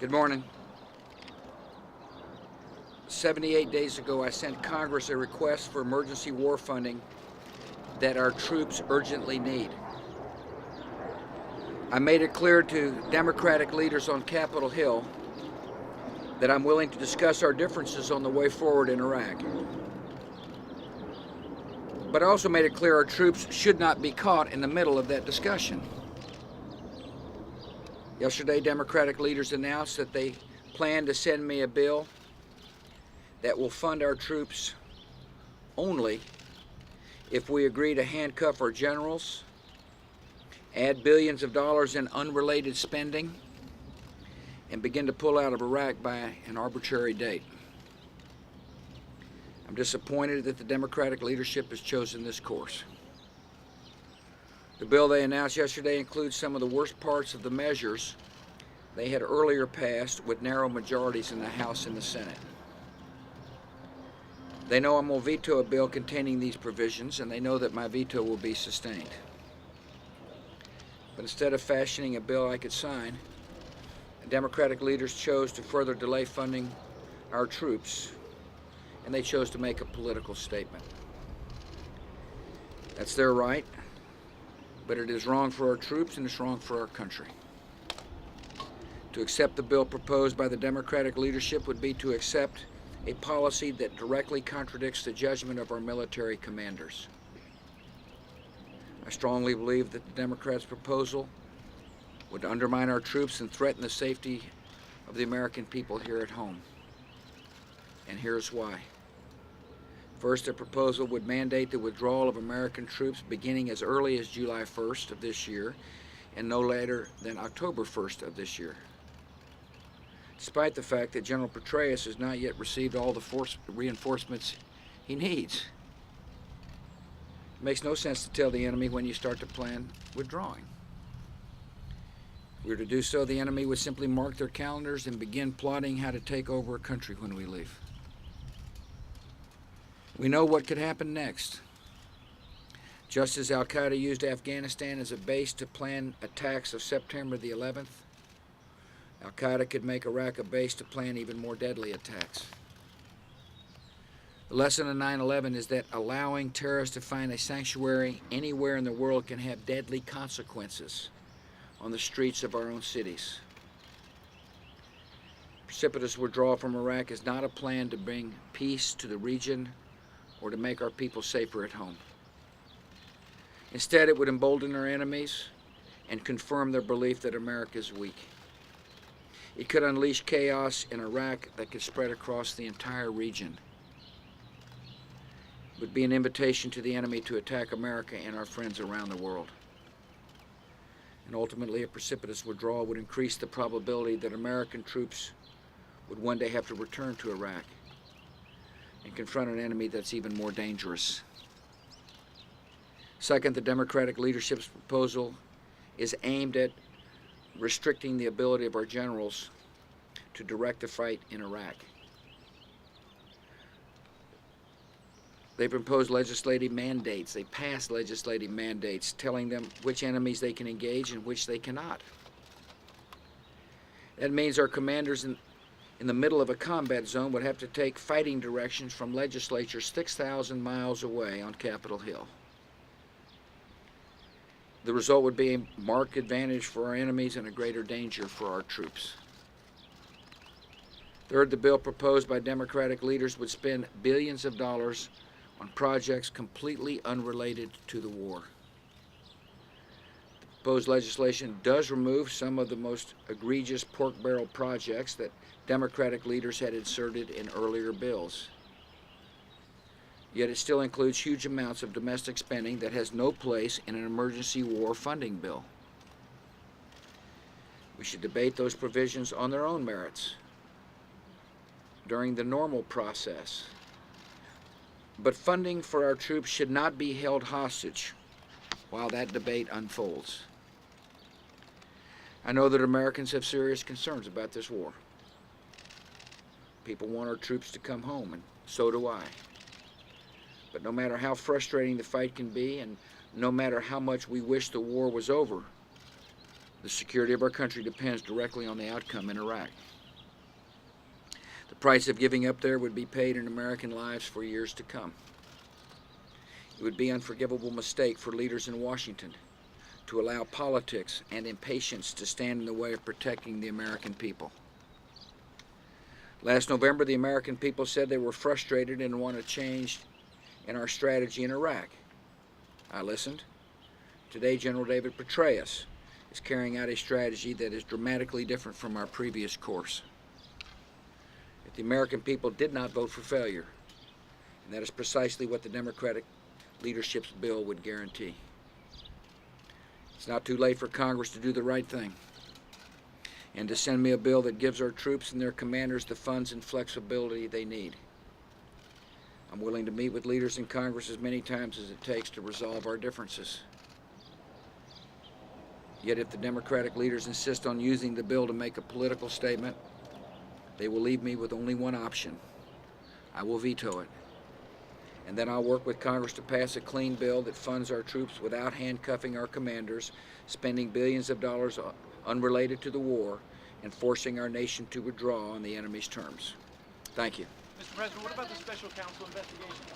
Good morning. 78 days ago, I sent Congress a request for emergency war funding that our troops urgently need. I made it clear to Democratic leaders on Capitol Hill that I'm willing to discuss our differences on the way forward in Iraq. But I also made it clear our troops should not be caught in the middle of that discussion. Yesterday, Democratic leaders announced that they plan to send me a bill that will fund our troops only if we agree to handcuff our generals, add billions of dollars in unrelated spending, and begin to pull out of Iraq by an arbitrary date. I'm disappointed that the Democratic leadership has chosen this course. The bill they announced yesterday includes some of the worst parts of the measures they had earlier passed with narrow majorities in the House and the Senate. They know I'm going to veto a bill containing these provisions, and they know that my veto will be sustained. But instead of fashioning a bill I could sign, Democratic leaders chose to further delay funding our troops, and they chose to make a political statement. That's their right, but it is wrong for our troops and it's wrong for our country. To accept the bill proposed by the Democratic leadership would be to accept a policy that directly contradicts the judgment of our military commanders. I strongly believe that the Democrats' proposal would undermine our troops and threaten the safety of the American people here at home. And here's why. First, the proposal would mandate the withdrawal of American troops beginning as early as July 1st of this year and no later than October 1st of this year, despite the fact that General Petraeus has not yet received all the reinforcements he needs. It makes no sense to tell the enemy when you start to plan withdrawing. If we were to do so, the enemy would simply mark their calendars and begin plotting how to take over a country when we leave. We know what could happen next. Just as Al-Qaeda used Afghanistan as a base to plan attacks of September the 11th, Al-Qaeda could make Iraq a base to plan even more deadly attacks. The lesson of 9/11 is that allowing terrorists to find a sanctuary anywhere in the world can have deadly consequences on the streets of our own cities. Precipitous withdrawal from Iraq is not a plan to bring peace to the region or to make our people safer at home. Instead, it would embolden our enemies and confirm their belief that America is weak. It could unleash chaos in Iraq that could spread across the entire region. It would be an invitation to the enemy to attack America and our friends around the world. And ultimately, a precipitous withdrawal would increase the probability that American troops would one day have to return to Iraq and confront an enemy that's even more dangerous. Second, the Democratic leadership's proposal is aimed at restricting the ability of our generals to direct the fight in Iraq. They've imposed legislative mandates. They passed legislative mandates telling them which enemies they can engage and which they cannot. That means our commanders in the middle of a combat zone would have to take fighting directions from legislatures 6,000 miles away on Capitol Hill. The result would be a marked advantage for our enemies and a greater danger for our troops. Third, the bill proposed by Democratic leaders would spend billions of dollars on projects completely unrelated to the war. The proposed legislation does remove some of the most egregious pork barrel projects that Democratic leaders had inserted in earlier bills. Yet it still includes huge amounts of domestic spending that has no place in an emergency war funding bill. We should debate those provisions on their own merits during the normal process. But funding for our troops should not be held hostage while that debate unfolds. I know that Americans have serious concerns about this war. People want our troops to come home, and so do I. But no matter how frustrating the fight can be, and no matter how much we wish the war was over, The security of our country depends directly on the outcome in Iraq. The price of giving up there would be paid in American lives for years to come. It would be an unforgivable mistake for leaders in Washington to allow politics and impatience to stand in the way of protecting the American people. Last November, the American people said they were frustrated and wanted a change in our strategy in Iraq. I listened. Today, General David Petraeus is carrying out a strategy that is dramatically different from our previous course. If the American people did not vote for failure, and that is precisely what the Democratic leadership's bill would guarantee. It's not too late for Congress to do the right thing and to send me a bill that gives our troops and their commanders the funds and flexibility they need. I'm willing to meet with leaders in Congress as many times as it takes to resolve our differences. Yet if the Democratic leaders insist on using the bill to make a political statement, they will leave me with only one option. I will veto it. And then I'll work with Congress to pass a clean bill that funds our troops without handcuffing our commanders, spending billions of dollars unrelated to the war, and forcing our nation to withdraw on the enemy's terms. Thank you. Mr. President, what about the special counsel investigation?